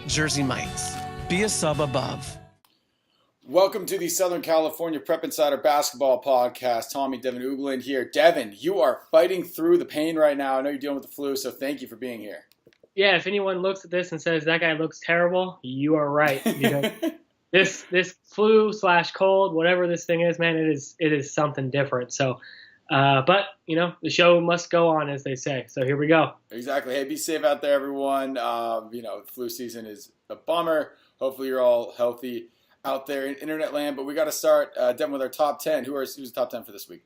Jersey Mike's. Be a sub above. Welcome to the Southern California Prep Insider Basketball Podcast. Tommy Devin Ugland here. Devin, you are fighting through the pain right now. I know you're dealing with the flu, so thank you for being here. Yeah, if anyone looks at this and says that guy looks terrible, you are right. This flu/cold, whatever this thing is, man, it is something different. So, but the show must go on, as they say. So here we go. Exactly. Hey, be safe out there, everyone. The flu season is a bummer. Hopefully, you're all healthy out there in internet land. But we got to start, Devin, with our top 10. Who's the top 10 for this week?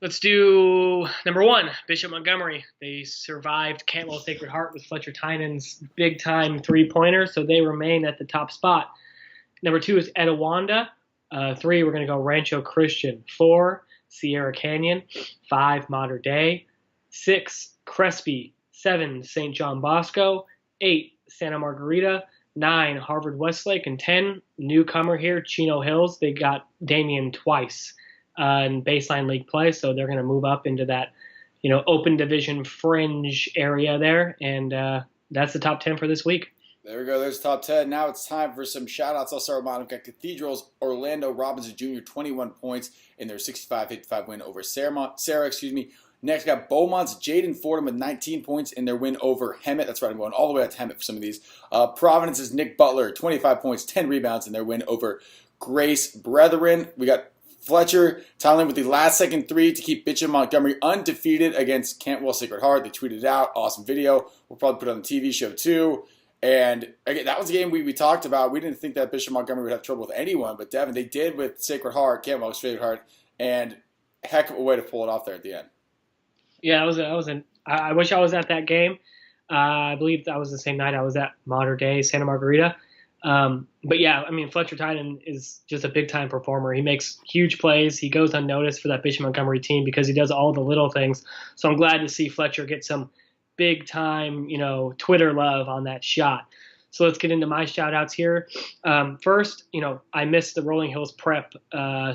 Let's do number 1, Bishop Montgomery. They survived Cantwell Sacred Heart with Fletcher Tynan's big-time three-pointer, so they remain at the top spot. Number 2 is Etiwanda. 3, we're going to go Rancho Christian. 4, Sierra Canyon. 5, Mater Dei. 6, Crespi. 7, St. John Bosco. 8, Santa Margarita. 9, Harvard Westlake. And 10, newcomer here, Chino Hills. They got Damien twice in baseline league play, so they're going to move up into that, open division fringe area there. And that's the top 10 for this week. There we go. There's top 10. Now it's time for some shout-outs. I'll start with mine. We've got Cathedral's Orlando Robinson Jr., 21 points in their 65-55 win over Jserra. Next, got Beaumont's Jaden Fordham with 19 points in their win over Hemet. That's right, I'm going all the way out to Hemet for some of these. Providence's Nick Butler, 25 points, 10 rebounds in their win over Grace Brethren. We got Fletcher Tynan with the last-second three to keep Bishop Montgomery undefeated against Cantwell Sacred Heart. They tweeted it out. Awesome video. We'll probably put it on the TV show, too. And again, that was a game we talked about. We didn't think that Bishop Montgomery would have trouble with anyone, but Devin, they did with Sacred Heart, Cantwell's Sacred Heart, and heck of a way to pull it off there at the end. Yeah, I wish I was at that game. I believe that was the same night I was at Mater Dei, Santa Margarita. But yeah, Fletcher Tynan is just a big-time performer. He makes huge plays. He goes unnoticed for that Bishop Montgomery team because he does all the little things. So I'm glad to see Fletcher get some big-time, Twitter love on that shot. So let's get into my shout-outs here. First, I missed the Rolling Hills Prep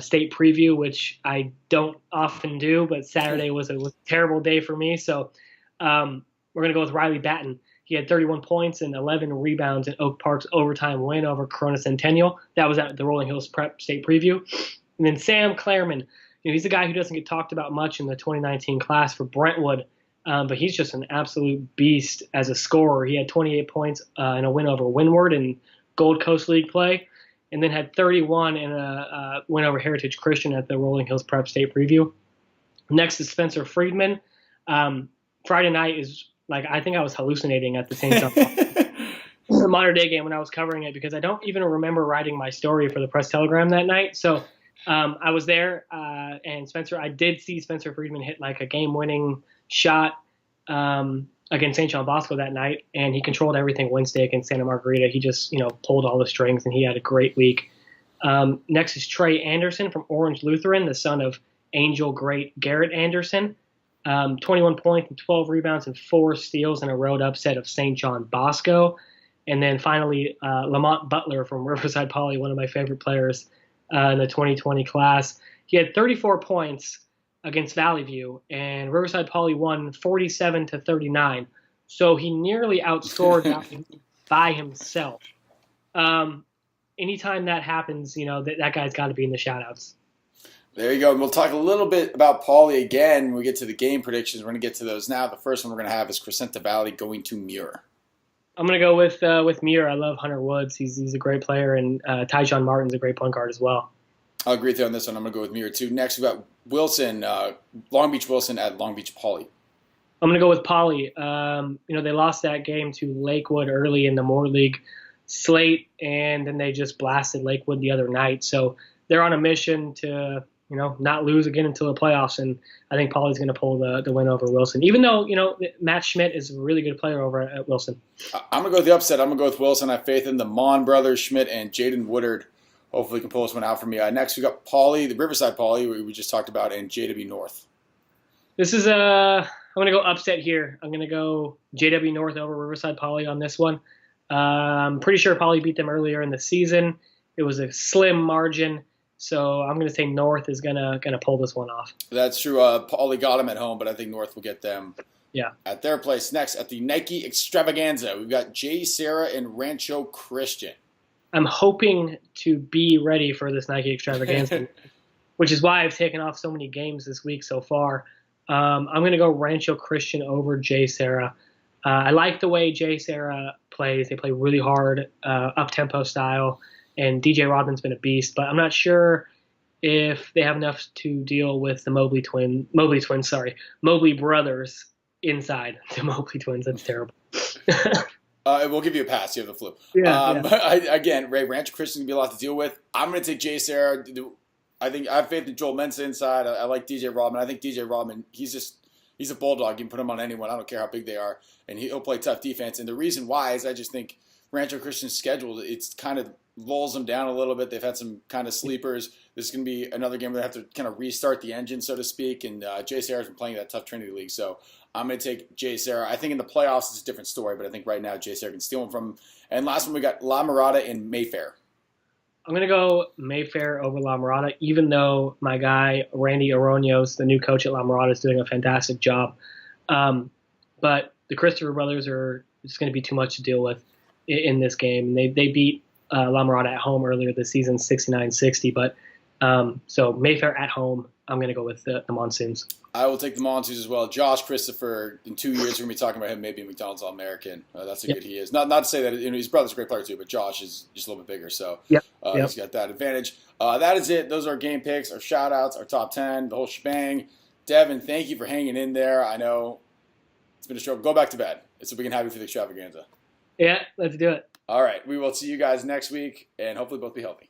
state preview, which I don't often do, but Saturday was a terrible day for me. So we're going to go with Riley Batten. He had 31 points and 11 rebounds in Oak Park's overtime win over Corona Centennial. That was at the Rolling Hills Prep state preview. And then Sam Clairman. He's a guy who doesn't get talked about much in the 2019 class for Brentwood. But he's just an absolute beast as a scorer. He had 28 points in a win over Windward in Gold Coast League play, and then had 31 in a win over Heritage Christian at the Rolling Hills Prep State Preview. Next is Spencer Friedman. Friday night is I think I was hallucinating at the same time. The Mater Dei game when I was covering it because I don't even remember writing my story for the Press Telegram that night. So I was there, and I did see Spencer Friedman hit a game-winning shot against St. John Bosco that night, and he controlled everything Wednesday against Santa Margarita. He just, pulled all the strings, and he had a great week. Next is Trey Anderson from Orange Lutheran, the son of Angel great Garrett Anderson. 21 points and 12 rebounds and 4 steals in a road upset of St. John Bosco. And then finally, Lamont Butler from Riverside Poly, one of my favorite players in the 2020 class. He had 34 points against Valley View, and Riverside Poly won 47-39. So he nearly outscored Valley by himself. Anytime that happens, that guy's got to be in the shout-outs. There you go. And we'll talk a little bit about Poly again when we get to the game predictions. We're going to get to those now. The first one we're going to have is Cresenta Valley going to Muir. I'm going to go with Muir. I love Hunter Woods. He's a great player, and Tyjon Martin's a great point guard as well. I'll agree with you on this one. I'm going to go with Muir, too. Next, we've got Wilson, Long Beach Wilson at Long Beach Poly. I'm going to go with Poly. They lost that game to Lakewood early in the Moore League slate, and then they just blasted Lakewood the other night. So they're on a mission to, not lose again until the playoffs, and I think Poly's going to pull the win over Wilson, even though, Matt Schmidt is a really good player over at Wilson. I'm going to go with the upset. I'm going to go with Wilson. I have faith in the Mon brothers, Schmidt and Jaden Woodard. Hopefully can pull this one out for me. Next, we got Poly, the Riverside Poly, we just talked about, and JW North. This is I'm going to go upset here. I'm going to go JW North over Riverside Poly on this one. I'm pretty sure Poly beat them earlier in the season. It was a slim margin, so I'm going to say North is going to pull this one off. That's true. Poly got them at home, but I think North will get them Yeah. At their place next at the Nike Extravaganza, we've got Jserra and Rancho Christian. I'm hoping to be ready for this Nike Extravaganza, which is why I've taken off so many games this week so far. I'm going to go Rancho Christian over Jserra. I like the way Jserra plays. They play really hard, up-tempo style, and DJ Rodman's been a beast, but I'm not sure if they have enough to deal with the Mobley brothers inside the Mobley twins. That's terrible. We'll give you a pass. You have the flu. Yeah. Again, Rancho Christian can be a lot to deal with. I'm going to take Jserra. I think I have faith in Joel Mensah inside. I like DJ Rodman. I think DJ Rodman, he's a bulldog. You can put him on anyone. I don't care how big they are. And he'll play tough defense. And the reason why is I just think Rancho Christian's schedule, it's kind of lulls them down a little bit. They've had some kind of sleepers. This is going to be another game where they have to kind of restart the engine, so to speak. And Jserra's been playing that tough Trinity League. So I'm going to take Jserra. I think in the playoffs it's a different story, but I think right now Jserra can steal them from him. And last one we got La Mirada and Mayfair. I'm going to go Mayfair over La Mirada, even though my guy Randy Aroños, the new coach at La Mirada, is doing a fantastic job. But the Christopher brothers are just going to be too much to deal with in this game. They beat La Mirada at home earlier this season, 69-60. But so Mayfair at home, I'm going to go with the Monsoons. I will take the Monsoons as well. Josh Christopher, in 2 years, we're going to be talking about him maybe McDonald's All-American. That's how good he is. Not to say that his brother's a great player too, but Josh is just a little bit bigger, so he's got that advantage. That is it. Those are our game picks, our shout-outs, our top 10, the whole shebang. Devin, thank you for hanging in there. I know it's been a struggle. Go back to bed so we can have you for the extravaganza. Yeah, let's do it. All right. We will see you guys next week, and hopefully both be healthy.